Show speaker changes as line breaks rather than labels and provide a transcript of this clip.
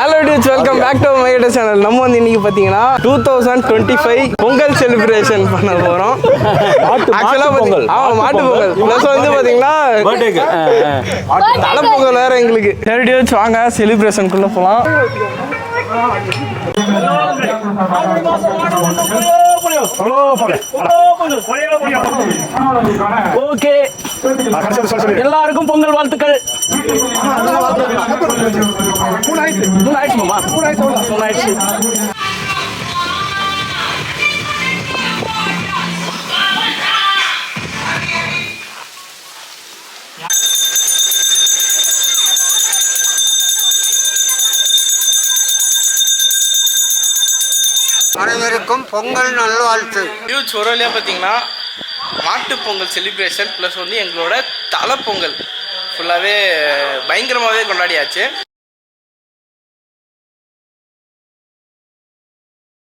Hello dudes, welcome back to my YouTube channel. நம்ம வந்து இன்னைக்கு பார்த்தீங்கன்னா 2025 பொங்கல் செலிப்ரேஷன் பண்ண போகிறோம். ஆக்சுவலாக பொங்கல், மாட்டு பொங்கல் ப்ளஸ் வந்து பார்த்தீங்கன்னா தலை பொங்கல் வேறு எங்களுக்கு. சரி டியூட்ஸ், வாங்க செலிப்ரேஷனுக்குள்ளே போகலாம்.
ஓகே, எல்லாருக்கும் பொங்கல் வாழ்த்துக்கள்.
அனைவருக்கும் பொங்கல் நல்வாழ்த்து.
டியூட்ஸ், ஒரு வழியாக பார்த்தீங்கன்னா மாட்டு பொங்கல் செலிப்ரேஷன் ப்ளஸ் வந்து எங்களோட தலை பொங்கல் ஃபுல்லாகவே பயங்கரமாகவே கொண்டாடியாச்சு.